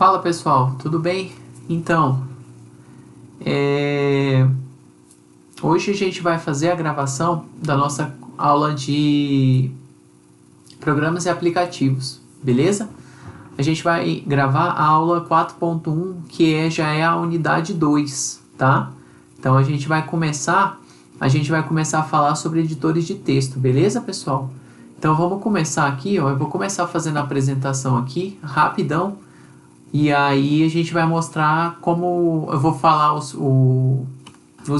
Fala pessoal, tudo bem? Então, hoje a gente vai fazer a gravação da nossa aula de programas e aplicativos, beleza? A gente vai gravar a aula 4.1, que já é a unidade 2, tá? Então a gente vai começar a falar sobre editores de texto, beleza pessoal? Então vamos começar aqui, ó. Eu vou começar fazendo a apresentação aqui, rapidão. E aí a gente vai mostrar como eu vou falar os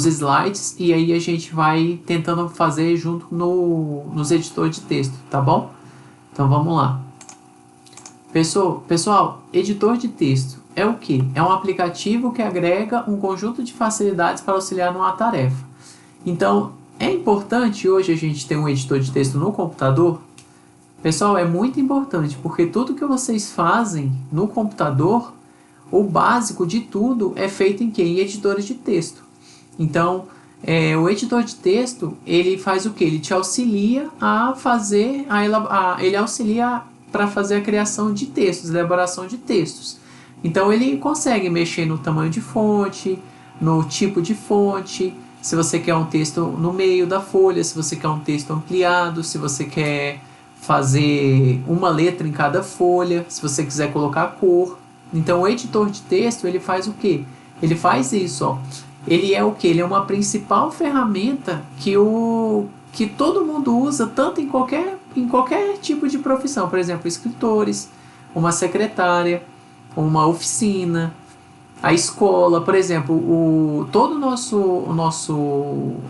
slides e aí a gente vai tentando fazer junto nos editores de texto, tá bom? Então vamos lá. Pessoal, editor de texto é o que? É um aplicativo que agrega um conjunto de facilidades para auxiliar numa tarefa. Então, é importante hoje a gente ter um editor de texto no computador? Pessoal, é muito importante, porque tudo que vocês fazem no computador, o básico de tudo é feito em quê? Em editores de texto. Então, o editor de texto, ele faz o quê? Ele te auxilia a fazer, ele auxilia para fazer a criação de textos, elaboração de textos. Então, ele consegue mexer no tamanho de fonte, no tipo de fonte, se você quer um texto no meio da folha, se você quer um texto ampliado, se você quer fazer uma letra em cada folha, se você quiser colocar cor. Então o editor de texto, ele faz o quê? Ele faz isso, ó. Ele é o quê? Ele é uma principal ferramenta que todo mundo usa, tanto em qualquer tipo de profissão. Por exemplo, escritores, uma secretária, uma oficina, a escola. Por exemplo,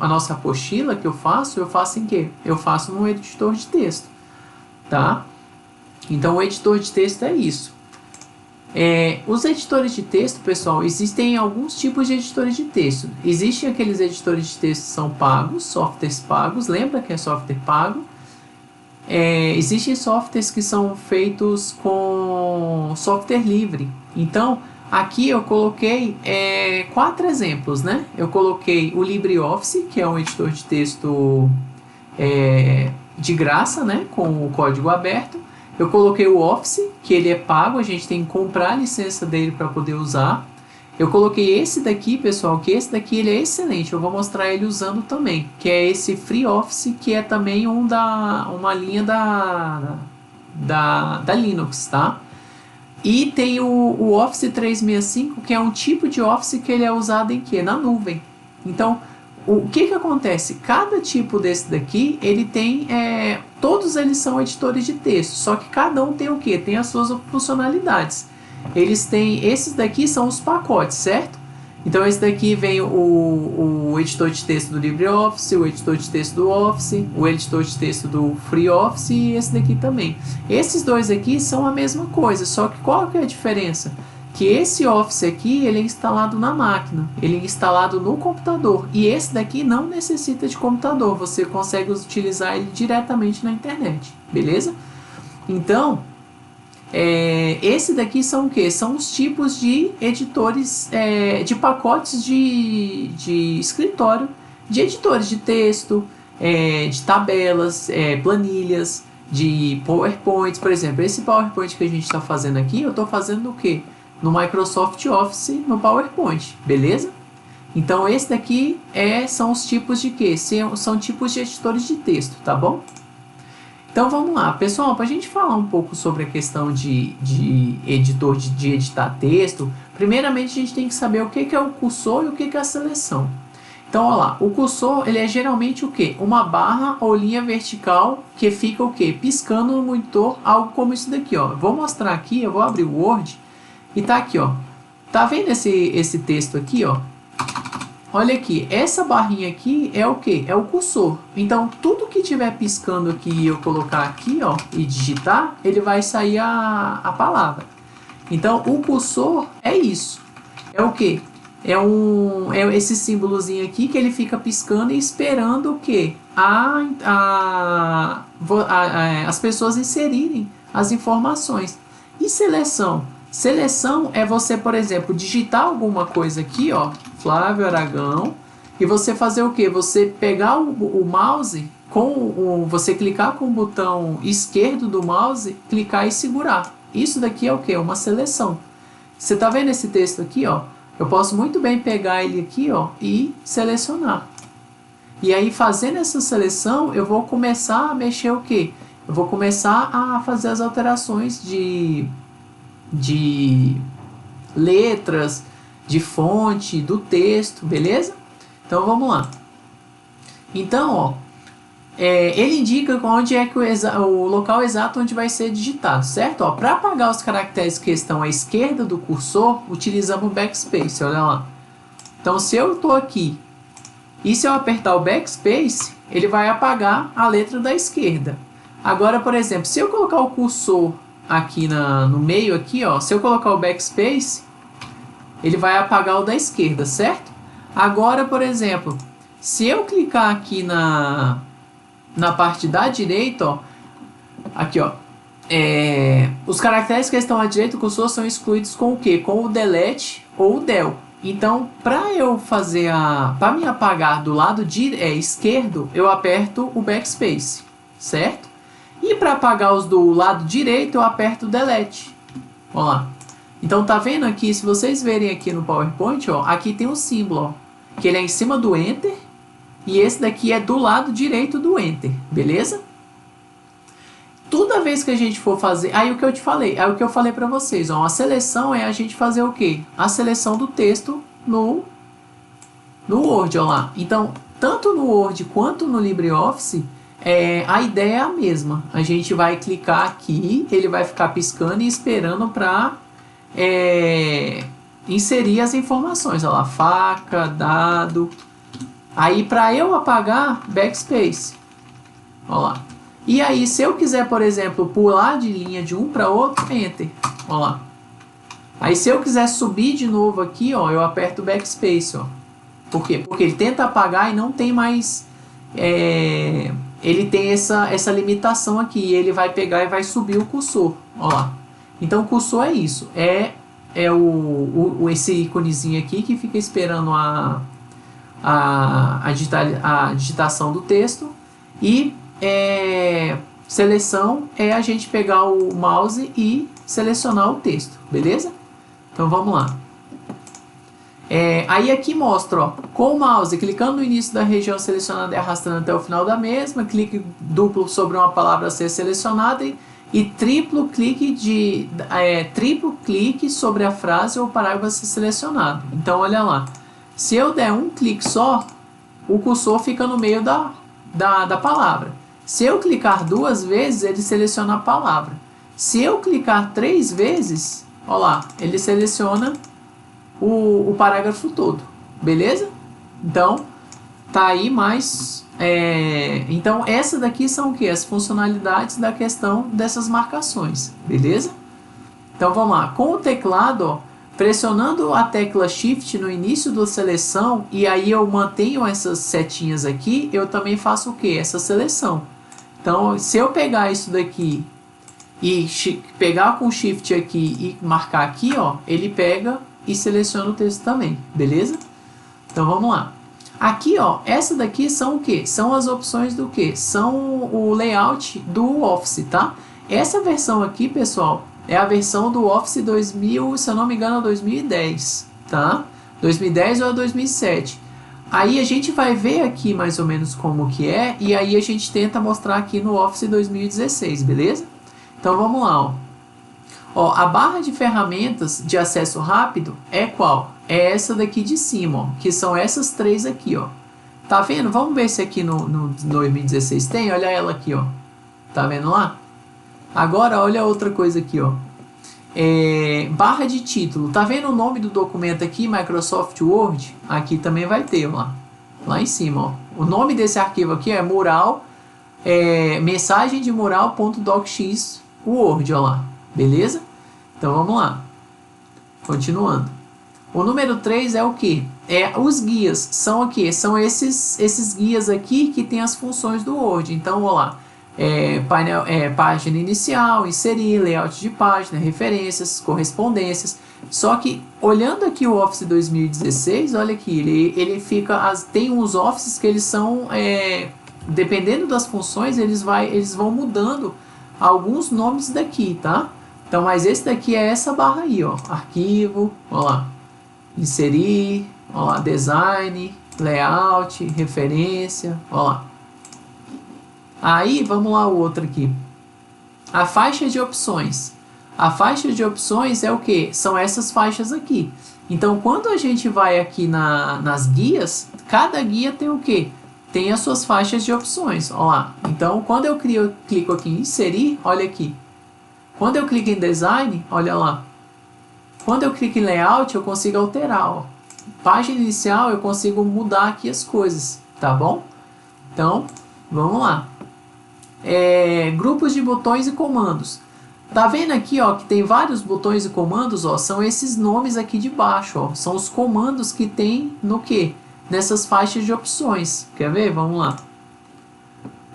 a nossa apostila que eu faço em quê? Eu faço no editor de texto. Tá? Então o editor de texto é isso. Os editores de texto, pessoal, existem alguns tipos de editores de texto. Existem aqueles editores de texto que são pagos, softwares pagos, lembra que é software pago? Existem softwares que são feitos com software livre. Então, aqui eu coloquei 4 exemplos, né? Eu coloquei o LibreOffice, que é um editor de texto de graça, né, com o código aberto. Eu coloquei o Office, que ele é pago, a gente tem que comprar a licença dele para poder usar. Eu coloquei esse daqui, pessoal, que esse daqui ele é excelente, eu vou mostrar ele usando também, que é esse FreeOffice, que é também uma linha da Linux, tá? E tem o Office 365, que é um tipo de Office que ele é usado em quê? Na nuvem. Então, o que acontece? Cada tipo desse daqui, ele tem, todos eles são editores de texto, só que cada um tem o quê? Tem as suas funcionalidades. Esses daqui são os pacotes, certo? Então esse daqui vem o editor de texto do LibreOffice, o editor de texto do Office, o editor de texto do FreeOffice e esse daqui também. Esses dois aqui são a mesma coisa, só que qual que é a diferença? Que esse Office aqui, ele é instalado na máquina, ele é instalado no computador, e esse daqui não necessita de computador, você consegue utilizar ele diretamente na internet, beleza? Então, esse daqui são o que? São os tipos de editores, de pacotes de escritório, de editores de texto, de tabelas, planilhas, de PowerPoint, por exemplo, esse PowerPoint que a gente está fazendo aqui, eu estou fazendo o quê? No Microsoft Office, no PowerPoint, beleza? Então esse daqui são os tipos de quê? São tipos de editores de texto, tá bom? Então vamos lá, pessoal, para a gente falar um pouco sobre a questão de editor de editar texto, primeiramente a gente tem que saber o que é o cursor e o que é a seleção. Então, olha lá, o cursor, ele é geralmente o quê? Uma barra ou linha vertical que fica o quê? Piscando no monitor, algo como isso daqui, ó. Vou mostrar aqui, eu vou abrir o Word e tá aqui, ó. Tá vendo esse texto aqui, ó? Olha aqui, essa barrinha aqui é o quê? É o cursor. Então, tudo que tiver piscando aqui e eu colocar aqui, ó, e digitar, ele vai sair a palavra. Então, o cursor é isso. É o quê? É esse símbolozinho aqui que ele fica piscando e esperando o quê? As pessoas inserirem as informações. E seleção? Seleção é você, por exemplo, digitar alguma coisa aqui, ó, Flávio Aragão, e você fazer o quê? Você pegar o mouse, você clicar com o botão esquerdo do mouse, clicar e segurar. Isso daqui é o quê? Uma seleção. você tá vendo esse texto aqui, ó? Eu posso muito bem pegar ele aqui, ó, e selecionar. E aí, fazendo essa seleção, eu vou começar a mexer o quê? Eu vou começar a fazer as alterações de letras, de fonte, do texto, beleza? Então, vamos lá. Então, ó, ele indica onde é que o local exato onde vai ser digitado, certo? Para apagar os caracteres que estão à esquerda do cursor, utilizamos o backspace, olha lá. Então, se eu estou aqui e se eu apertar o backspace, ele vai apagar a letra da esquerda. Agora, por exemplo, se eu colocar o cursor aqui no meio, aqui, ó, se eu colocar o backspace, ele vai apagar o da esquerda, certo? Agora, por exemplo, se eu clicar aqui na parte da direita, ó, aqui, ó, os caracteres que estão à direita do cursor são excluídos com o quê? Com o delete ou o del. Então, para eu fazer para me apagar do lado esquerdo, eu aperto o backspace, certo? E para apagar os do lado direito, eu aperto o delete. Olha lá. Então, tá vendo aqui, se vocês verem aqui no PowerPoint, ó, aqui tem um símbolo, ó, que ele é em cima do Enter, e esse daqui é do lado direito do Enter, beleza? Toda vez que a gente for fazer, aí o que eu te falei, é o que eu falei para vocês, ó, a seleção é a gente fazer o quê? A seleção do texto no Word, ó lá. Então, tanto no Word quanto no LibreOffice, a ideia é a mesma. A gente vai clicar aqui, ele vai ficar piscando e esperando para inserir as informações, ó lá, faca, dado. Aí, para eu apagar, backspace, ó lá. E aí, se eu quiser, por exemplo, pular de linha de um para outro, enter, ó lá. Aí, se eu quiser subir de novo aqui, ó, eu aperto backspace, ó. Por quê? Porque ele tenta apagar e não tem mais... ele tem essa limitação aqui. Ele vai pegar e vai subir o cursor, ó lá. Então, o cursor é isso. Esse íconezinho aqui que fica esperando a digitação do texto. E seleção é a gente pegar o mouse e selecionar o texto, beleza? Então vamos lá. Aí aqui mostra, ó, com o mouse, clicando no início da região selecionada e arrastando até o final da mesma, clique duplo sobre uma palavra a ser selecionada e triplo clique sobre a frase ou parágrafo a ser selecionado. Então olha lá, se eu der um clique só, o cursor fica no meio da palavra. Se eu clicar 2 vezes, ele seleciona a palavra. Se eu clicar 3 vezes, ó lá, ele seleciona o parágrafo todo, beleza? Então, tá aí mais... então, essa daqui são o que? As funcionalidades da questão dessas marcações, beleza? Então, vamos lá. Com o teclado, ó, pressionando a tecla Shift no início da seleção, e aí eu mantenho essas setinhas aqui, eu também faço o que? Essa seleção. Então, se eu pegar isso daqui e pegar com o Shift aqui e marcar aqui, ó, ele pega e seleciona o texto também, beleza? Então, vamos lá. Aqui, ó, essa daqui são o que? São as opções do que? São o layout do Office, tá? Essa versão aqui, pessoal, é a versão do Office 2000, se eu não me engano, 2010, tá? 2010 ou 2007. Aí a gente vai ver aqui mais ou menos como que é, e aí a gente tenta mostrar aqui no Office 2016, beleza? Então vamos lá, ó. A barra de ferramentas de acesso rápido é qual? É essa daqui de cima, ó, que são essas 3 aqui, ó. Tá vendo? Vamos ver se aqui no 2016 tem, olha ela aqui, ó. Tá vendo lá? Agora olha outra coisa aqui, ó. Barra de título, tá vendo o nome do documento aqui, Microsoft Word? Aqui também vai ter, ó, lá em cima, ó. O nome desse arquivo aqui é mural, mensagem de mural.docx Word, ó lá, beleza? Então vamos lá, continuando. O número 3 é o que? Os guias, são o que? São esses guias aqui que tem as funções do Word, então, ó lá. Página inicial, inserir, layout de página, referências, correspondências. Só que, olhando aqui o Office 2016, olha aqui, ele fica... tem uns Offices que eles são... dependendo das funções, eles vão mudando alguns nomes daqui, tá? Então, mas esse daqui é essa barra aí, ó. Arquivo, ó lá. Inserir, ó lá. Design, layout, referência, ó lá. Aí, vamos lá o outro aqui. A faixa de opções. A faixa de opções é o que? São essas faixas aqui. Então, quando a gente vai aqui nas guias, cada guia tem o que? Tem as suas faixas de opções. Ó lá. Então, quando eu clico aqui em inserir, olha aqui. Quando eu clico em design, olha lá. Quando eu clico em layout, eu consigo alterar. Ó. Página inicial, eu consigo mudar aqui as coisas. Tá bom? Então, vamos lá. Grupos de botões e comandos. Tá vendo aqui, ó, que tem vários botões e comandos, ó, são esses nomes aqui de baixo, ó, são os comandos que tem no que? Nessas faixas de opções. Quer ver? Vamos lá.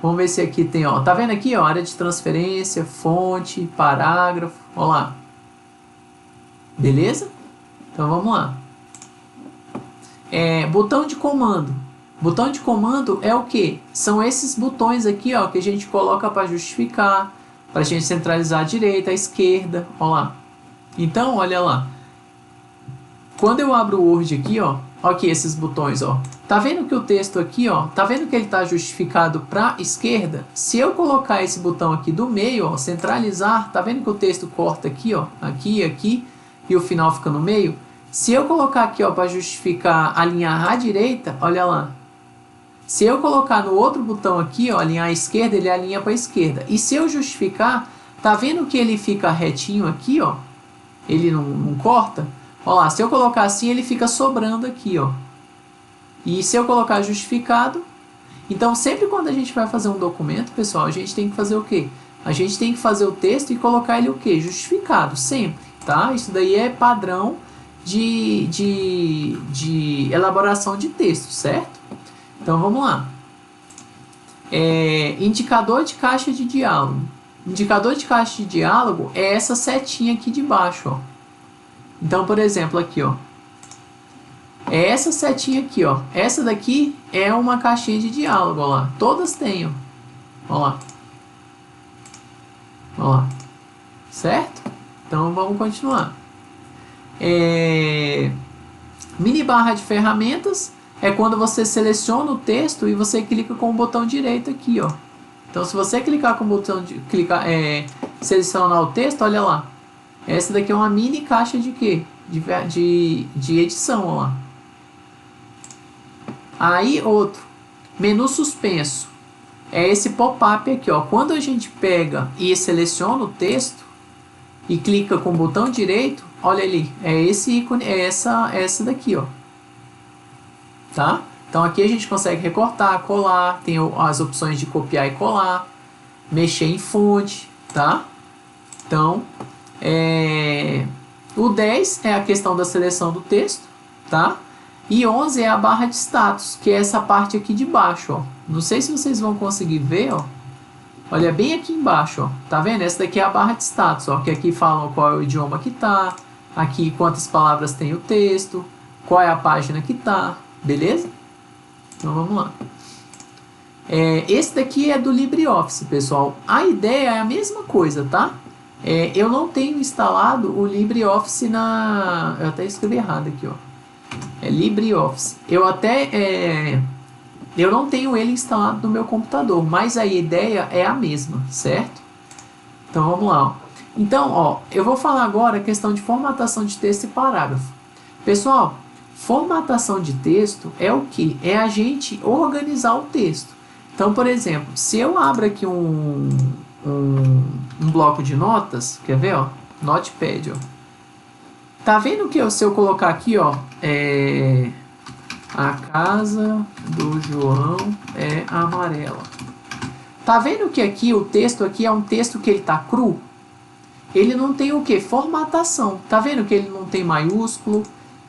Vamos ver se aqui tem, ó, tá vendo aqui, ó, área de transferência, fonte, parágrafo, ó lá. Beleza? Então vamos lá. Botão de comando. Botão de comando é o que? São esses botões aqui, ó, que a gente coloca para justificar, para a gente centralizar a direita, a esquerda, ó lá. Então, olha lá. Quando eu abro o Word aqui, ó aqui esses botões, ó. Tá vendo que o texto aqui, ó, tá vendo que ele tá justificado para esquerda? Se eu colocar esse botão aqui do meio, ó, centralizar, tá vendo que o texto corta aqui, ó, aqui, aqui, e o final fica no meio? Se eu colocar aqui, ó, para justificar alinhar à direita, olha lá. Se eu colocar no outro botão aqui, ó, alinhar à esquerda, ele alinha para a esquerda. E se eu justificar, tá vendo que ele fica retinho aqui, ó? Ele não corta? Ó lá, se eu colocar assim, ele fica sobrando aqui, ó. E se eu colocar justificado... Então, sempre quando a gente vai fazer um documento, pessoal, a gente tem que fazer o quê? A gente tem que fazer o texto e colocar ele o quê? Justificado, sempre, tá? Isso daí é padrão de elaboração de texto, certo? Então, vamos lá. Indicador de caixa de diálogo. Indicador de caixa de diálogo é essa setinha aqui de baixo, ó. Então, por exemplo, aqui, ó. É essa setinha aqui, ó. Essa daqui é uma caixinha de diálogo, ó lá. Todas têm, ó. Ó lá. Ó lá. Certo? Então, vamos continuar. Mini barra de ferramentas é quando você seleciona o texto e você clica com o botão direito aqui, ó. Então, se você clicar com o botão de selecionar o texto, olha lá. Essa daqui é uma mini caixa de quê? De edição, ó lá. Aí, outro. Menu suspenso. É esse pop-up aqui, ó. Quando a gente pega e seleciona o texto e clica com o botão direito, olha ali. É esse ícone, é essa daqui, ó. Tá? Então, aqui a gente consegue recortar, colar. Tem as opções de copiar e colar. Mexer em fonte, tá? Então... O 10 é a questão da seleção do texto, tá? E 11 é a barra de status, que é essa parte aqui de baixo, ó. Não sei se vocês vão conseguir ver, ó. Olha bem aqui embaixo, ó. Tá vendo? Essa daqui é a barra de status, ó. Que aqui falam qual é o idioma que tá. Aqui quantas palavras tem o texto. Qual é a página que tá. Beleza? Então vamos lá. Esse daqui é do LibreOffice, pessoal. A ideia é a mesma coisa, tá? Eu não tenho instalado o LibreOffice na... Eu até escrevi errado aqui, ó. LibreOffice. Eu não tenho ele instalado no meu computador, mas a ideia é a mesma, certo? Então, vamos lá, ó. Então, ó, eu vou falar agora a questão de formatação de texto e parágrafo. Pessoal, formatação de texto é o que? É a gente organizar o texto. Então, por exemplo, se eu abro aqui um bloco de notas, quer ver, ó? Notepad, ó. Tá vendo que se eu colocar aqui, ó, a casa do João é amarela. Tá vendo que aqui o texto aqui é um texto que ele tá cru? Ele não tem o que? Formatação. Tá vendo que ele não tem maiúsculo,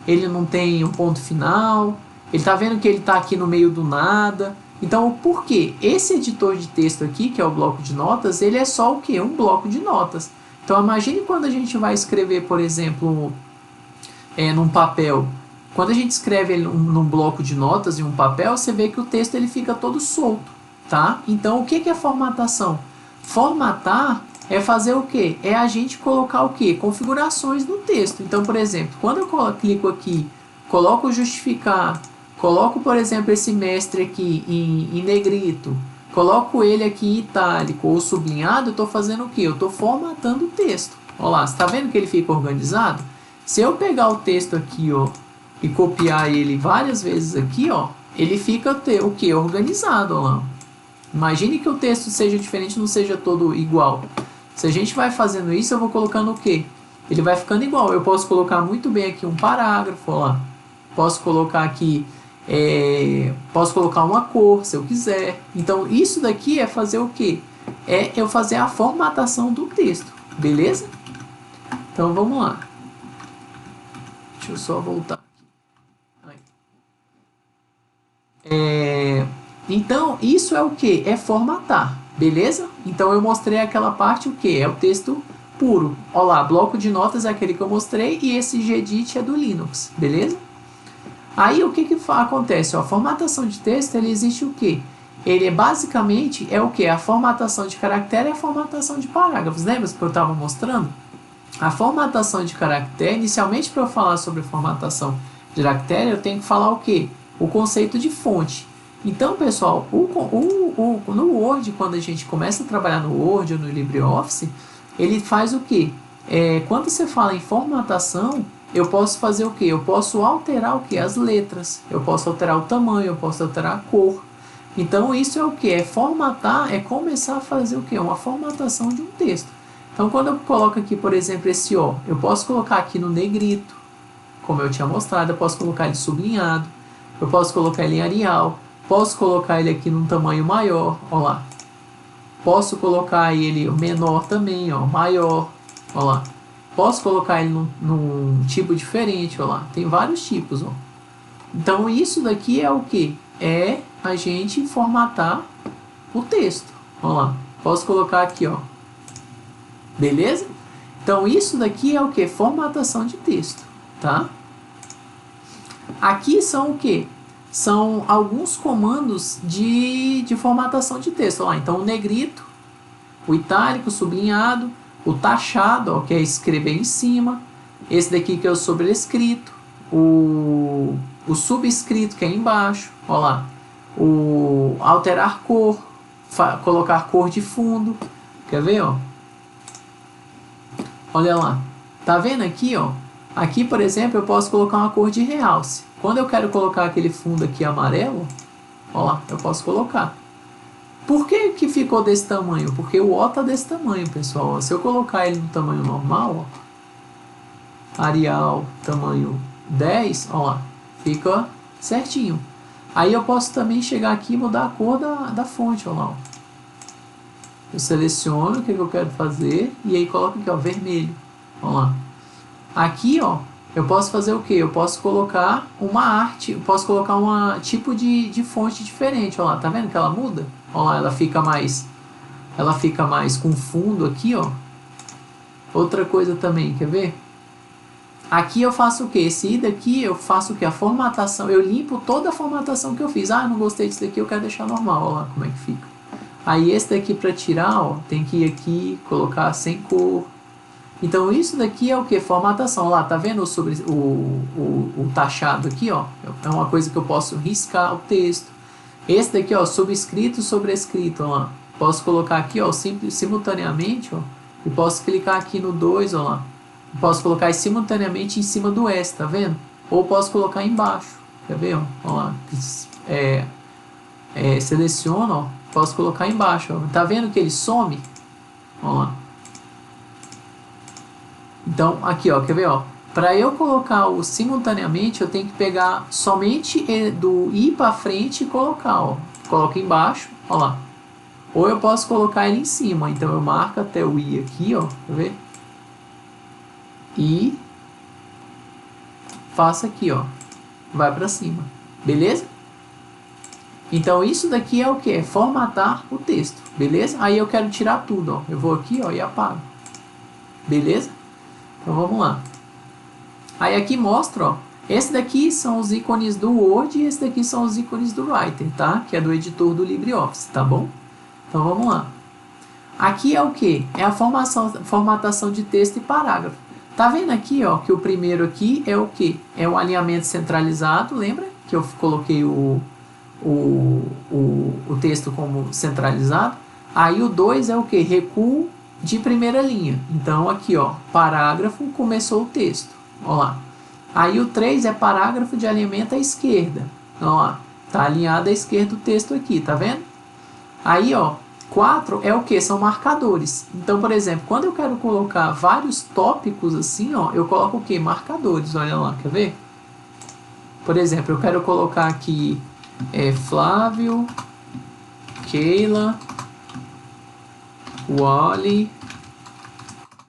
ele não tem um ponto final, ele tá vendo que ele tá aqui no meio do nada. Então, por quê? Esse editor de texto aqui, que é o bloco de notas, ele é só o quê? Um bloco de notas. Então, imagine quando a gente vai escrever, por exemplo, num papel. Quando a gente escreve num bloco de notas em um papel, você vê que o texto ele fica todo solto, tá? Então, o que é formatação? Formatar é fazer o quê? É a gente colocar o quê? Configurações no texto. Então, por exemplo, quando eu clico aqui, coloco justificar, coloco, por exemplo, esse mestre aqui em negrito, coloco ele aqui em itálico ou sublinhado, eu estou fazendo o quê? Eu estou formatando o texto. Olha lá, você está vendo que ele fica organizado? Se eu pegar o texto aqui, ó, e copiar ele várias vezes aqui, ó, ele fica o quê? Organizado, ó lá. Imagine que o texto seja diferente, não seja todo igual. Se a gente vai fazendo isso, eu vou colocando o quê? Ele vai ficando igual. Eu posso colocar muito bem aqui um parágrafo, ó lá. Posso colocar aqui, posso colocar uma cor, se eu quiser. Então, isso daqui é fazer o quê? É eu fazer a formatação do texto, beleza? Então, vamos lá. Deixa eu só voltar. Então, isso é o que? É formatar, beleza? Então, eu mostrei aquela parte, o que? É o texto puro. Olha lá, bloco de notas é aquele que eu mostrei e esse gedit é do Linux, beleza? Aí, o que acontece? Ó, a formatação de texto, ele existe o que? Ele basicamente é o que? A formatação de caractere e a formatação de parágrafos. Lembra que eu estava mostrando? A formatação de caractere, inicialmente para eu falar sobre a formatação de caractere, eu tenho que falar o que? O conceito de fonte. Então, pessoal, no Word, quando a gente começa a trabalhar no Word ou no LibreOffice, ele faz o que? Quando você fala em formatação, eu posso fazer o que? Eu posso alterar o que? As letras, eu posso alterar o tamanho, eu posso alterar a cor. Então, isso é o que? É formatar, é começar a fazer o que? Uma formatação de um texto. Então, quando eu coloco aqui, por exemplo, esse O, eu posso colocar aqui no negrito, como eu tinha mostrado, eu posso colocar ele sublinhado, eu posso colocar ele em Arial, posso colocar ele aqui num tamanho maior, ó lá. Posso colocar ele menor também, ó, maior, ó lá. Posso colocar ele num tipo diferente, ó lá. Tem vários tipos, ó. Então, isso daqui é o que? É a gente formatar o texto, ó lá. Posso colocar aqui, ó. Beleza? Então, isso daqui é o que? Formatação de texto, tá? Aqui são o que? São alguns comandos de formatação de texto. Ó, então, o negrito, o itálico, o sublinhado, o taxado, ó, que é escrever em cima. Esse daqui que é o sobrescrito. O subscrito, que é embaixo. Ó lá. O alterar cor. Colocar cor de fundo. Quer ver, ó? Olha lá. Tá vendo aqui, ó? Aqui, por exemplo, eu posso colocar uma cor de realce. Quando eu quero colocar aquele fundo aqui amarelo, ó lá, eu posso colocar. Por que que ficou desse tamanho? Porque o O tá desse tamanho, pessoal. Se eu colocar ele no tamanho normal, ó, Arial, tamanho 10, ó lá, fica certinho. Aí eu posso também chegar aqui e mudar a cor da fonte, ó lá, ó. Eu seleciono o que eu quero fazer e aí coloco aqui, ó, vermelho. Ó lá. Aqui, ó, eu posso fazer o que? Eu posso colocar uma arte, eu posso colocar um tipo de fonte diferente. Ó lá, tá vendo que ela muda? Ó lá, ela fica mais com fundo aqui, ó. Outra coisa também, quer ver? Aqui eu faço o que? Esse daqui eu faço o que? A formatação, eu limpo toda a formatação que eu fiz. Ah, não gostei disso daqui, eu quero deixar normal. Ó lá como é que fica. Aí esse daqui para tirar, ó, tem que ir aqui, colocar sem cor. Então isso daqui é o que? Formatação. Lá, tá vendo sobre o taxado aqui, ó? É uma coisa que eu posso riscar o texto. Esse daqui, ó, subscrito, sobrescrito, ó lá. Posso colocar aqui, ó, simultaneamente, ó. E posso clicar aqui no 2, ó lá. Posso colocar simultaneamente em cima do S, tá vendo? Ou posso colocar embaixo. Quer ver, ó? Ó lá. Seleciono, ó. Posso colocar embaixo, ó. Tá vendo que ele some? Ó lá. Então, aqui, ó, quer ver, ó? Para eu colocar o simultaneamente, eu tenho que pegar somente do I para frente e colocar, ó. Coloco embaixo, ó lá. Ou eu posso colocar ele em cima. Então, eu marco até o I aqui, ó. Quer ver? E faço aqui, ó. Vai para cima. Beleza? Então, isso daqui é o que? É formatar o texto. Beleza? Aí eu quero tirar tudo, ó. Eu vou aqui, ó, e apago. Beleza? Então vamos lá. Aí aqui mostra, ó, esse daqui são os ícones do Word e esse daqui são os ícones do Writer, tá? Que é do editor do LibreOffice, tá bom? Então vamos lá. Aqui é o que? É a formatação de texto e parágrafo. Tá vendo aqui, ó, que o primeiro aqui é o que? É o alinhamento centralizado, lembra? Que eu coloquei o texto como centralizado. Aí o 2 é o que? Recuo de primeira linha. Então aqui, ó, parágrafo, começou o texto. Ó lá. Aí o 3 é parágrafo de alinhamento à esquerda. Ó lá. Tá alinhado à esquerda o texto aqui, tá vendo? Aí, ó, 4 é o que? São marcadores. Então, por exemplo, quando eu quero colocar vários tópicos assim, ó, eu coloco o que? Marcadores. Olha lá, quer ver? Por exemplo, eu quero colocar aqui Flávio, Keila, Wally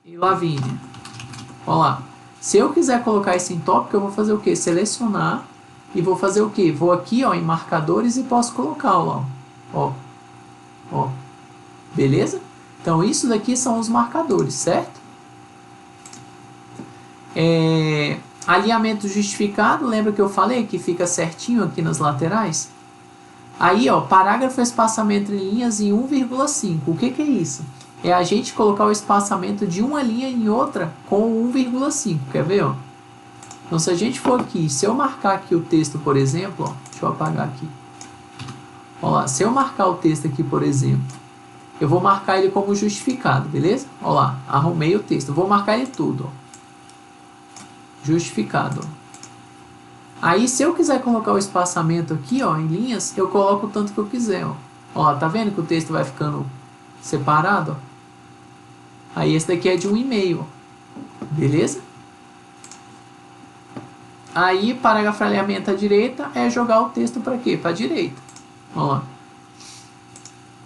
e Lavínia. Olha lá. Se eu quiser colocar isso em tópico, eu vou fazer o que? Selecionar e vou fazer o que? Vou aqui, ó, em marcadores e posso colocar, ó. Ó. Beleza? Então, isso daqui são os marcadores, certo? Alinhamento justificado, lembra que eu falei que fica certinho aqui nas laterais? Aí, ó, parágrafo espaçamento em linhas em 1,5. O que é isso? É a gente colocar o espaçamento de uma linha em outra com 1,5. Quer ver, ó? Então, se a gente for aqui, se eu marcar aqui o texto, por exemplo, ó, deixa eu apagar aqui. Ó lá, se eu marcar o texto aqui, por exemplo, eu vou marcar ele como justificado, beleza? Ó lá, arrumei o texto. Eu vou marcar ele tudo, ó. Justificado, ó. Aí, se eu quiser colocar o espaçamento aqui, ó, em linhas, eu coloco o tanto que eu quiser, ó. Ó, tá vendo que o texto vai ficando separado, ó? Aí, esse daqui é de 1,5, ó. Beleza? Aí, parágrafo alinhamento à direita é jogar o texto para quê? Para a direita. Ó lá.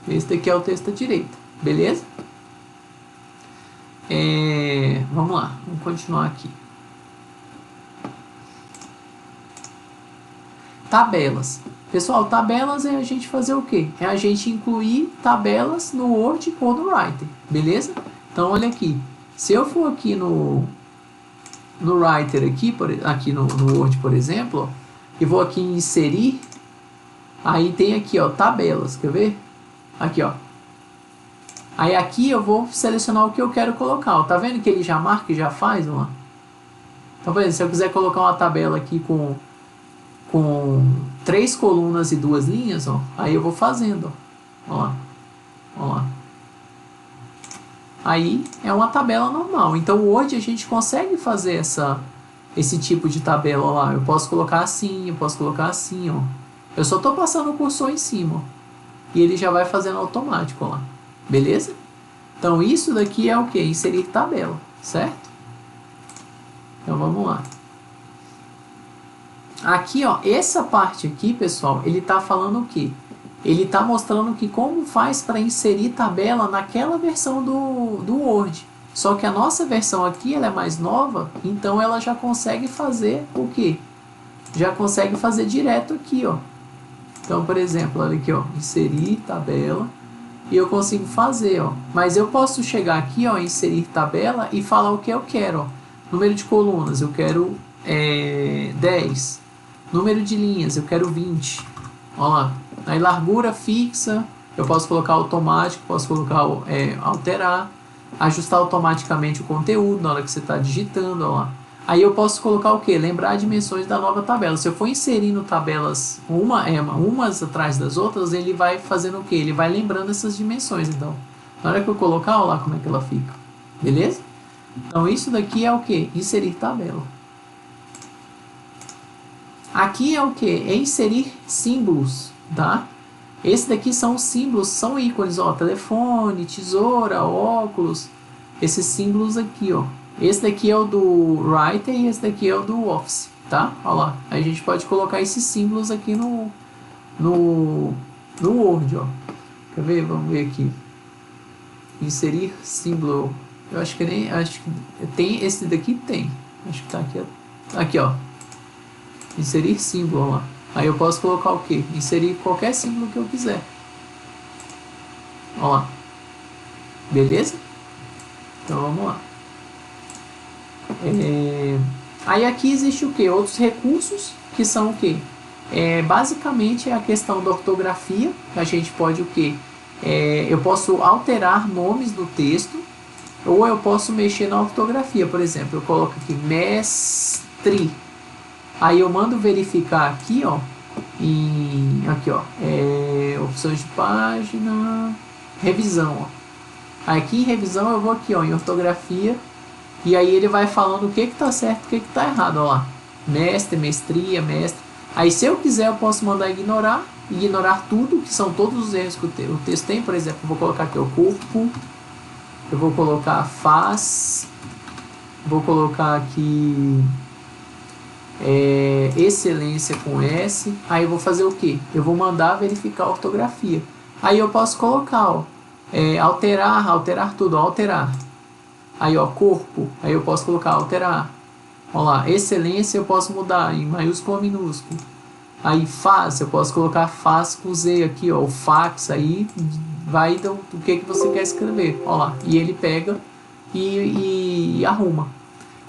Esse daqui é o texto à direita. Beleza? Vamos lá. Vamos continuar aqui. Tabelas. Pessoal, tabelas é a gente fazer o quê? É a gente incluir tabelas no Word ou no Writer. Beleza? Então, olha aqui. Se eu for aqui no Writer, aqui no Word, por exemplo, ó, e vou aqui em inserir, aí tem aqui, ó, tabelas. Quer ver? Aqui, ó. Aí aqui eu vou selecionar o que eu quero colocar. Ó. Tá vendo que ele já marca e já faz? Ó. Então, por exemplo, se eu quiser colocar uma tabela aqui com 3 colunas e 2 linhas, ó, aí eu vou fazendo. Ó. Ó lá. Ó lá. Aí é uma tabela normal. Então, hoje a gente consegue fazer esse tipo de tabela. Ó lá. Eu posso colocar assim, eu posso colocar assim. Ó. Eu só estou passando o cursor em cima. Ó. E ele já vai fazendo automático. Ó lá. Beleza? Então, isso daqui é o que? Inserir tabela. Certo? Então, vamos lá. Aqui, ó, essa parte aqui, pessoal, ele está falando o quê? Ele está mostrando que como faz para inserir tabela naquela versão do Word. Só que a nossa versão aqui, ela é mais nova, então ela já consegue fazer o quê? Já consegue fazer direto aqui, ó. Então, por exemplo, olha aqui, ó, inserir tabela, e eu consigo fazer, ó. Mas eu posso chegar aqui, ó, inserir tabela e falar o que eu quero, ó. Número de colunas, eu quero 10. Número de linhas, eu quero 20. Ó lá. Aí largura fixa, eu posso colocar automático, posso colocar alterar, ajustar automaticamente o conteúdo na hora que você está digitando, ó lá. Aí eu posso colocar o que? Lembrar dimensões da nova tabela. Se eu for inserindo tabelas umas atrás das outras, ele vai fazendo o que? Ele vai lembrando essas dimensões. Então, na hora que eu colocar, olha lá como é que ela fica. Beleza? Então, isso daqui é o que? Inserir tabela. Aqui é o que? É inserir símbolos, tá? Esse daqui são símbolos, são ícones, ó, telefone, tesoura, óculos, esses símbolos aqui, ó. Esse daqui é o do Writer e esse daqui é o do Office, tá? Olha lá, aí a gente pode colocar esses símbolos aqui no Word, ó. Quer ver? Vamos ver aqui. Inserir símbolo. Eu acho que tem esse daqui, tem. Acho que tá aqui, ó. Aqui, ó. Inserir símbolo, ó lá. Aí eu posso colocar o que? Inserir qualquer símbolo que eu quiser. Ó lá. Beleza? Então vamos lá. Aí aqui existe o que? Outros recursos que são o que? Basicamente é a questão da ortografia. A gente pode o que? eu posso alterar nomes do texto, ou eu posso mexer na ortografia. Por exemplo, eu coloco aqui mestre, aí eu mando verificar aqui, ó, opções de página, revisão, ó. Aqui em revisão eu vou aqui, ó, em ortografia, e aí ele vai falando o que tá certo, o que tá errado, ó lá. Mestre, mestria, mestre. Aí se eu quiser eu posso mandar ignorar tudo, que são todos os erros que o texto tem. Por exemplo, eu vou colocar aqui o corpo, eu vou colocar faz, vou colocar aqui excelência com S. Aí eu vou fazer o que? Eu vou mandar verificar a ortografia. Aí eu posso colocar, ó, alterar tudo, ó, alterar. Aí, ó, corpo, aí eu posso colocar alterar. Ó lá, excelência eu posso mudar em maiúsculo ou minúsculo. Aí faz, eu posso colocar faz com Z aqui, ó, o fax, aí vai do que você quer escrever. Ó lá, e ele pega e arruma.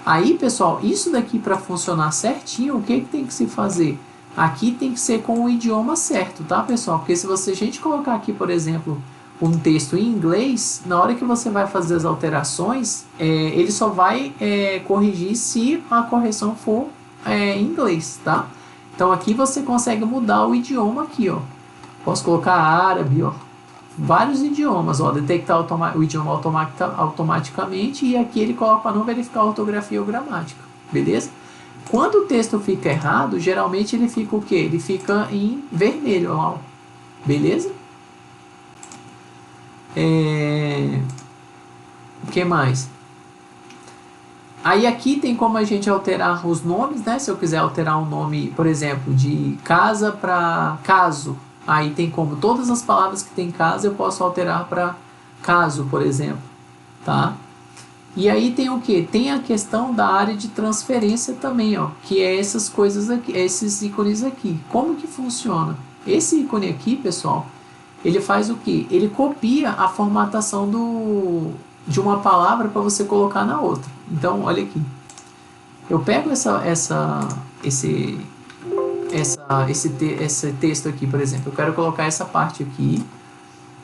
Aí, pessoal, isso daqui para funcionar certinho, o que tem que se fazer? Aqui tem que ser com o idioma certo, tá, pessoal? Porque se a gente colocar aqui, por exemplo, um texto em inglês, na hora que você vai fazer as alterações, ele só vai corrigir se a correção for em inglês, tá? Então aqui você consegue mudar o idioma aqui, ó. Posso colocar árabe, ó. Vários idiomas, ó. Detectar o idioma automaticamente, e aqui ele coloca para não verificar a ortografia ou gramática, beleza? Quando o texto fica errado, geralmente ele fica o quê? Ele fica em vermelho, ó. Beleza? O que mais? Aí aqui tem como a gente alterar os nomes, né? Se eu quiser alterar um nome, por exemplo, de casa para caso, aí tem como todas as palavras que tem casa eu posso alterar para caso, por exemplo, tá? E aí tem o que? Tem a questão da área de transferência também, ó, que é essas coisas aqui, esses ícones aqui. Como que funciona? Esse ícone aqui, pessoal, ele faz o que? Ele copia a formatação de uma palavra para você colocar na outra. Então, olha aqui. Eu pego esse texto aqui, por exemplo. Eu quero colocar essa parte aqui.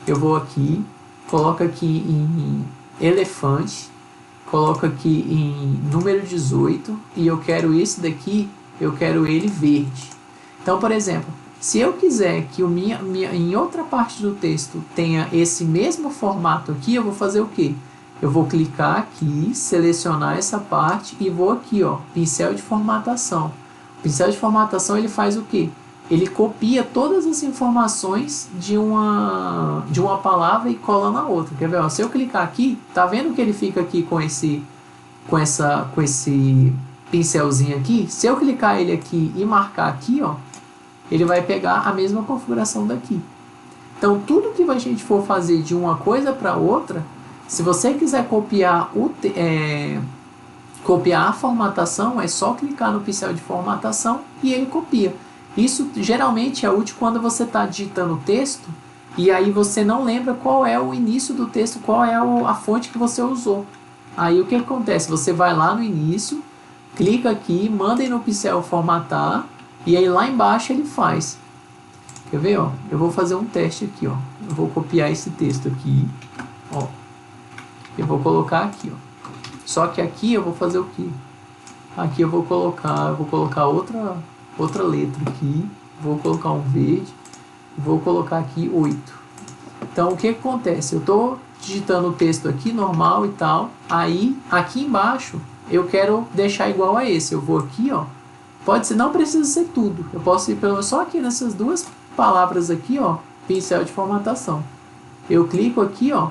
Eu vou aqui, coloco aqui em elefante, coloco aqui em número 18, e eu quero esse daqui, eu quero ele verde. Então, por exemplo, se eu quiser que em outra parte do texto tenha esse mesmo formato aqui, eu vou fazer o quê? Eu vou clicar aqui, selecionar essa parte e vou aqui, ó, pincel de formatação. O pincel de formatação ele faz o quê? Ele copia todas as informações de uma palavra e cola na outra. Quer ver? Ó, se eu clicar aqui, tá vendo que ele fica aqui com esse pincelzinho aqui? Se eu clicar ele aqui e marcar aqui, ó, ele vai pegar a mesma configuração daqui. Então, tudo que a gente for fazer de uma coisa para outra, se você quiser copiar a formatação, é só clicar no pincel de formatação e ele copia. Isso geralmente é útil quando você está digitando o texto e aí você não lembra qual é o início do texto, qual é a fonte que você usou. Aí o que acontece? Você vai lá no início, clica aqui, manda no pincel formatar, e aí lá embaixo ele faz. Quer ver, ó? Eu vou fazer um teste aqui, ó. Eu vou copiar esse texto aqui, ó. Eu vou colocar aqui, ó. Só que aqui eu vou fazer o quê? Aqui eu vou colocar outra letra aqui. Vou colocar um verde. Vou colocar aqui 8. Então o que acontece? Eu estou digitando o texto aqui normal e tal. Aí aqui embaixo eu quero deixar igual a esse. Eu vou aqui, ó. Pode ser, não precisa ser tudo. Eu posso ir só aqui nessas duas palavras aqui, ó, pincel de formatação. Eu clico aqui, ó.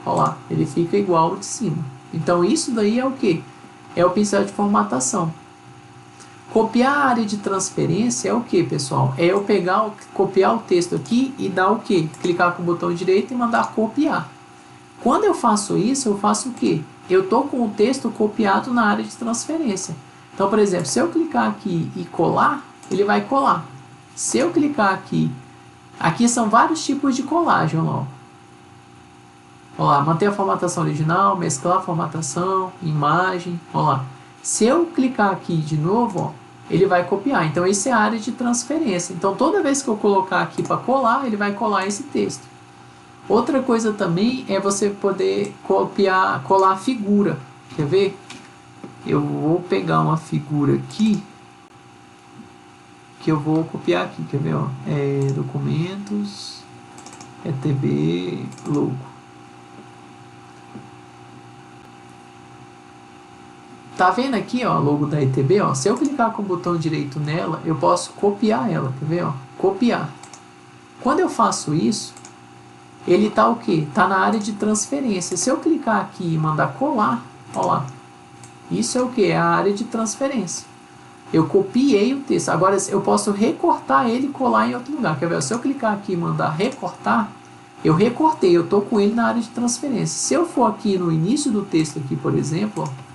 Ó lá, ele fica igual ao de cima. Então isso daí é o que? É o pincel de formatação. Copiar a área de transferência é o que, pessoal? É eu copiar o texto aqui e dar o que? Clicar com o botão direito e mandar copiar. Quando eu faço isso, eu faço o que? Eu estou com o texto copiado na área de transferência. Então, por exemplo, se eu clicar aqui e colar, ele vai colar. Se eu clicar aqui são vários tipos de colagem, ó. Ó lá, manter a formatação original, mesclar a formatação, imagem, ó lá. Se eu clicar aqui de novo, ó, ele vai copiar. Então, essa é a área de transferência. Então, toda vez que eu colocar aqui para colar, ele vai colar esse texto. Outra coisa também é você poder colar a figura. Quer ver? Eu vou pegar uma figura aqui que eu vou copiar aqui, quer ver? Ó? Documentos, ETB, logo. Tá vendo aqui, ó, logo da ETB, ó? Se eu clicar com o botão direito nela, eu posso copiar ela, quer ver, ó? Copiar. Quando eu faço isso, ele tá o quê? Tá na área de transferência. Se eu clicar aqui e mandar colar, ó lá. Isso é o que? É a área de transferência. Eu copiei o texto. Agora eu posso recortar ele e colar em outro lugar. Quer ver? Se eu clicar aqui e mandar recortar, eu recortei. Eu estou com ele na área de transferência. Se eu for aqui no início do texto, aqui, por exemplo, ó,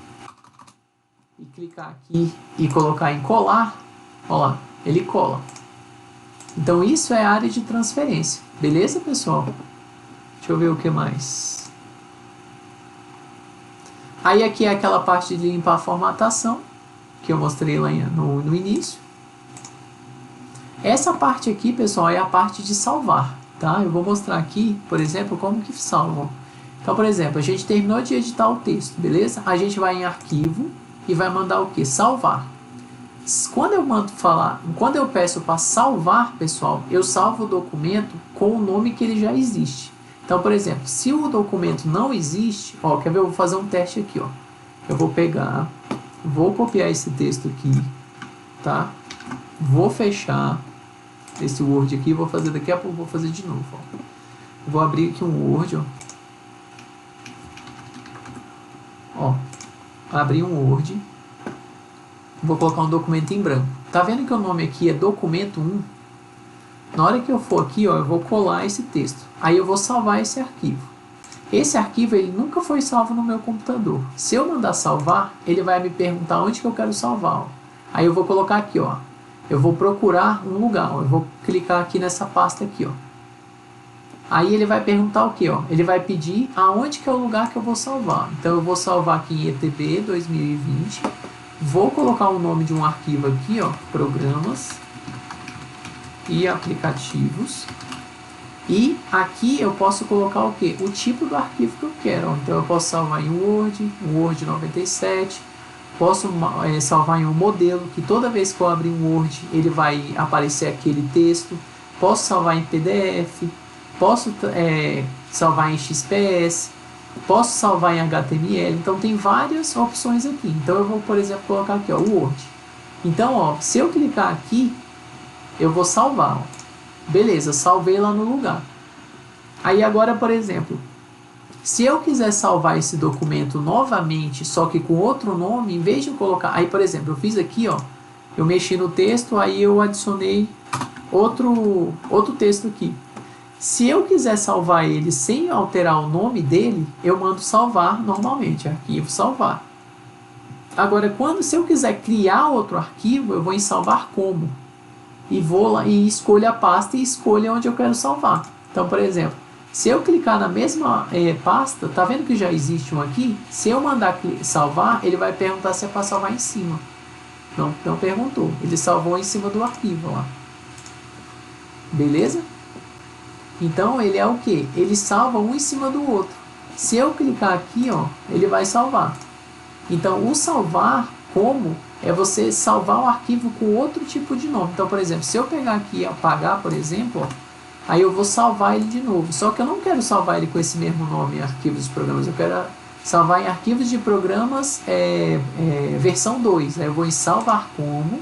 e clicar aqui e colocar em colar, ó lá, ele cola. Então isso é a área de transferência. Beleza, pessoal? Deixa eu ver o que mais. Aí aqui é aquela parte de limpar a formatação, que eu mostrei lá no início. Essa parte aqui, pessoal, é a parte de salvar, tá? Eu vou mostrar aqui, por exemplo, como que salva. Então, por exemplo, a gente terminou de editar o texto, beleza? A gente vai em arquivo e vai mandar o que? Salvar. Quando eu peço para salvar, pessoal, eu salvo o documento com o nome que ele já existe. Então, por exemplo, se o documento não existe, ó, quer ver? Eu vou fazer um teste aqui, ó. Eu vou pegar, vou copiar esse texto aqui, tá? Vou fechar esse Word aqui, vou fazer daqui a pouco, vou fazer de novo, ó. Vou abrir aqui um Word, ó. Abrir um Word. Vou colocar um documento em branco. Tá vendo que o nome aqui é documento 1? Na hora que eu for aqui, ó, eu vou colar esse texto. Aí eu vou salvar esse arquivo. Esse arquivo ele nunca foi salvo no meu computador. Se eu mandar salvar, ele vai me perguntar onde que eu quero salvar. Ó. Aí eu vou colocar aqui, ó. Eu vou procurar um lugar. Ó. Eu vou clicar aqui nessa pasta aqui, ó. Aí ele vai perguntar o que, ó? Ele vai pedir aonde que é o lugar que eu vou salvar. Então eu vou salvar aqui em ETB 2020. Vou colocar o nome de um arquivo aqui, ó, programas e aplicativos. E aqui eu posso colocar o que? O tipo do arquivo que eu quero. Ó. Então eu posso salvar em Word 97. Posso salvar em um modelo, que toda vez que eu abrir um Word, ele vai aparecer aquele texto. Posso salvar em PDF. Posso salvar em XPS. Posso salvar em HTML, então tem várias opções aqui. Então eu vou, por exemplo, colocar aqui, ó, o Word. Então, ó, se eu clicar aqui, eu vou salvar. Ó. Beleza, salvei lá no lugar. Aí agora, por exemplo, se eu quiser salvar esse documento novamente, só que com outro nome, em vez de eu colocar... Aí, por exemplo, eu fiz aqui, ó, eu mexi no texto, aí eu adicionei outro texto aqui. Se eu quiser salvar ele sem alterar o nome dele, eu mando salvar normalmente, arquivo salvar. Agora, se eu quiser criar outro arquivo, eu vou em salvar como. E vou lá e escolho a pasta e escolho onde eu quero salvar. Então, por exemplo, se eu clicar na mesma pasta, tá vendo que já existe um aqui? Se eu mandar salvar, ele vai perguntar se é para salvar em cima. Não perguntou. Ele salvou em cima do arquivo lá. Beleza? Então ele é o que? Ele salva um em cima do outro. Se eu clicar aqui, ó, ele vai salvar. Então o salvar como é você salvar o arquivo com outro tipo de nome. Então, por exemplo, se eu pegar aqui e apagar, por exemplo, ó, aí eu vou salvar ele de novo. Só que eu não quero salvar ele com esse mesmo nome, arquivos de programas. Eu quero salvar em arquivos de programas versão 2. Aí eu vou em salvar como,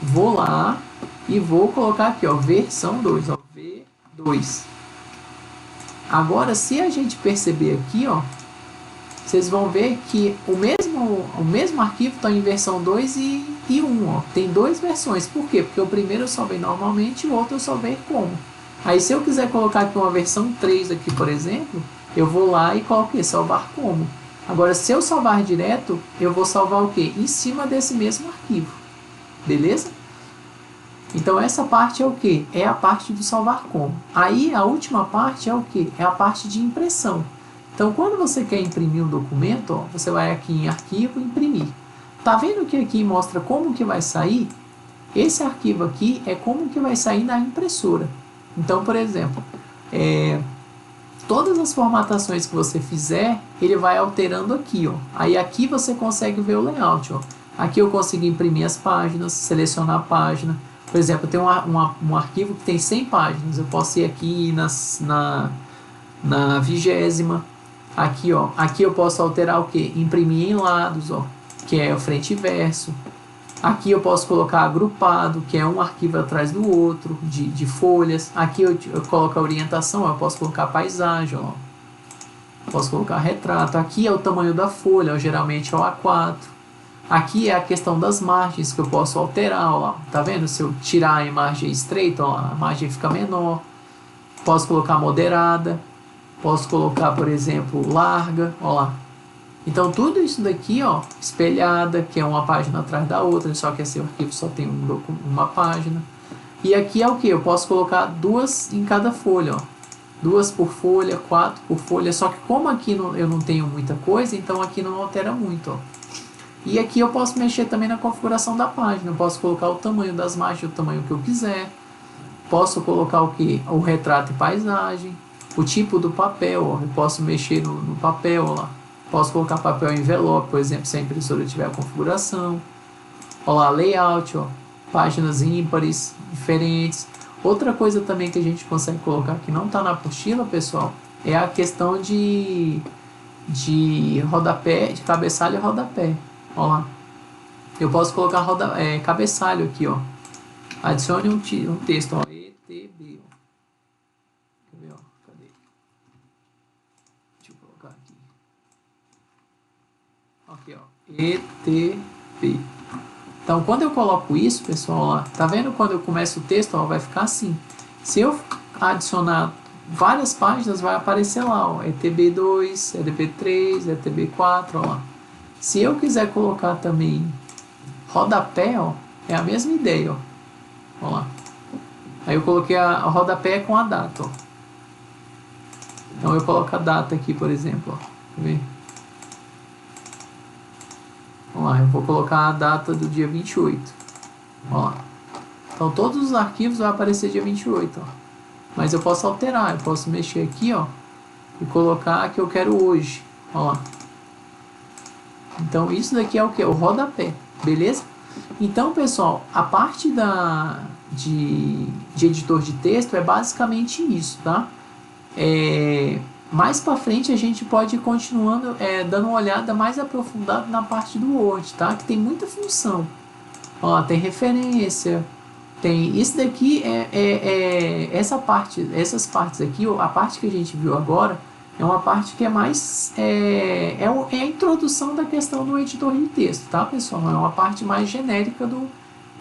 vou lá e vou colocar aqui, ó, versão 2, ó, V2. Agora, se a gente perceber aqui, ó, vocês vão ver que o mesmo arquivo está em versão 2 e 1. Ó. Tem duas versões. Por quê? Porque o primeiro eu salvei normalmente e o outro eu salvei como. Aí, se eu quiser colocar aqui uma versão 3, aqui, por exemplo, eu vou lá e coloco aqui, salvar como. Agora, se eu salvar direto, eu vou salvar o quê? Em cima desse mesmo arquivo. Beleza? Então essa parte é o que? É a parte do salvar como. Aí a última parte é o que? É a parte de impressão. Então quando você quer imprimir um documento, ó, você vai aqui em arquivo, imprimir. Tá vendo que aqui mostra como que vai sair? Esse arquivo aqui é como que vai sair na impressora. Então, por exemplo, todas as formatações que você fizer, ele vai alterando aqui, ó. Aí aqui você consegue ver o layout, ó. Aqui eu consigo imprimir as páginas, selecionar a página. Por exemplo, eu tenho um arquivo que tem 100 páginas. Eu posso ir aqui na 20ª. Aqui, ó. Aqui eu posso alterar o que? Imprimir em lados, ó. Que é o frente e verso. Aqui eu posso colocar agrupado, que é um arquivo atrás do outro, de folhas. Aqui eu coloco a orientação, ó. Eu posso colocar paisagem, ó. Posso colocar retrato. Aqui é o tamanho da folha, ó. Geralmente é o A4. Aqui é a questão das margens que eu posso alterar, ó. Tá vendo? Se eu tirar a margem estreita, ó, a margem fica menor. Posso colocar moderada. Posso colocar, por exemplo, larga, ó lá. Então tudo isso daqui, ó, espelhada, que é uma página atrás da outra, só que esse arquivo só tem uma página. E aqui é o que? Eu posso colocar 2 em cada folha, ó. 2 por folha, 4 por folha, só que como aqui eu não tenho muita coisa, então aqui não altera muito, ó. E aqui eu posso mexer também na configuração da página, eu posso colocar o tamanho das margens, o tamanho que eu quiser. Posso colocar o que? O retrato e paisagem. O tipo do papel, ó. Eu posso mexer no papel, ó lá. Posso colocar papel envelope, por exemplo, se a impressora tiver a configuração. Olha lá, layout, ó. Páginas ímpares, diferentes. Outra coisa também que a gente consegue colocar que não está na apostila, pessoal, é a questão de rodapé, de cabeçalho e rodapé. Olha lá. Eu posso colocar cabeçalho aqui, ó. Adicione um texto, ó. ETB, ó. Quer ver, ó? Cadê? Deixa eu colocar aqui. Aqui, ó. ETB. Então, quando eu coloco isso, pessoal, ó, tá vendo quando eu começo o texto, ó, vai ficar assim. Se eu adicionar várias páginas, vai aparecer lá, ó. ETB2, ETB3, ETB4, ó lá. Se eu quiser colocar também rodapé, ó, é a mesma ideia, ó. Ó lá. Aí eu coloquei a rodapé com a data, ó. Então eu coloco a data aqui, por exemplo, ó. Quer ver? Vamos lá, eu vou colocar a data do dia 28. Ó lá. Então todos os arquivos vão aparecer dia 28, ó. Mas eu posso alterar, eu posso mexer aqui, ó, e colocar que eu quero hoje. Ó lá. Então isso daqui é o que? O rodapé, beleza? Então, pessoal, a parte de editor de texto é basicamente isso, tá? Mais para frente a gente pode ir continuando, dando uma olhada mais aprofundada na parte do Word, tá? Que tem muita função. Ó, tem referência, tem isso daqui essas partes aqui, a parte que a gente viu agora é uma parte que é mais é a introdução da questão do editor de texto, tá, pessoal? É uma parte mais genérica do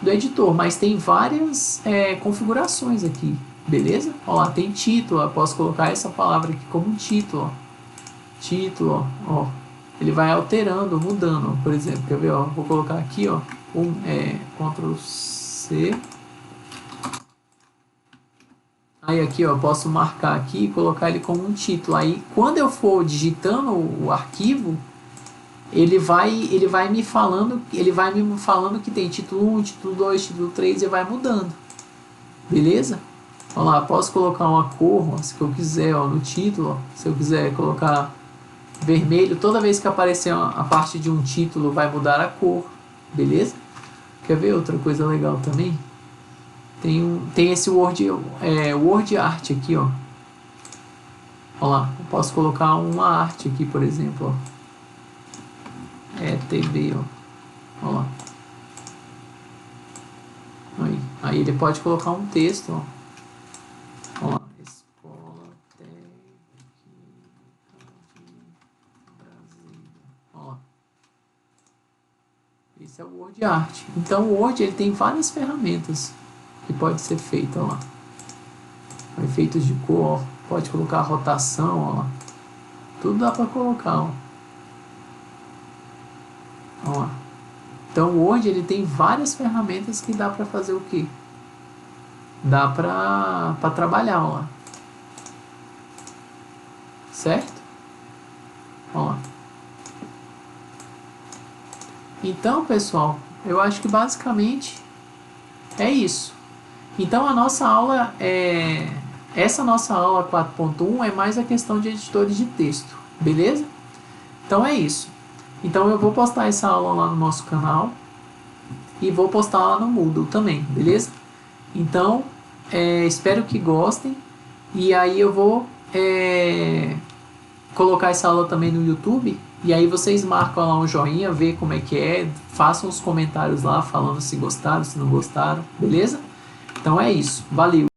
editor, mas tem várias configurações aqui, beleza? Ó lá, tem título, eu posso colocar essa palavra aqui como título, ó. Título, ó. Ele vai alterando, mudando, ó. Por exemplo, quer ver, ó? Vou colocar aqui, ó, Ctrl C. Aí aqui, ó, eu posso marcar aqui e colocar ele como um título. Aí quando eu for digitando o arquivo, ele vai me falando que tem título 1, título 2, título 3 e vai mudando. Beleza? Olha lá, posso colocar uma cor, ó, se eu quiser, ó, no título, ó, se eu quiser colocar vermelho, toda vez que aparecer a parte de um título vai mudar a cor. Beleza? Quer ver outra coisa legal também? Tem esse Word Art aqui, ó. Olha lá, eu posso colocar uma arte aqui, por exemplo, ó. ETB, ó. Olha lá. Aí ele pode colocar um texto, ó. Olha lá. Escola Técnica de Brasília. Olha lá. Esse é o Word Art. Então o Word ele tem várias ferramentas que pode ser feito, ó lá. Efeitos de cor, pode colocar rotação, ó lá. Tudo dá para colocar, ó. Ó lá. Então o Word ele tem várias ferramentas que dá para fazer o quê? Dá para trabalhar, ó lá. Certo? Ó lá. Então, pessoal, eu acho que basicamente é isso. Então a nossa aula essa nossa aula 4.1 é mais a questão de editores de texto, beleza? Então é isso. Então eu vou postar essa aula lá no nosso canal e vou postar lá no Moodle também, beleza? Então, espero que gostem e aí eu vou colocar essa aula também no YouTube e aí vocês marcam lá um joinha, vê como é que é, façam os comentários lá falando se gostaram, se não gostaram, beleza? Então é isso, valeu!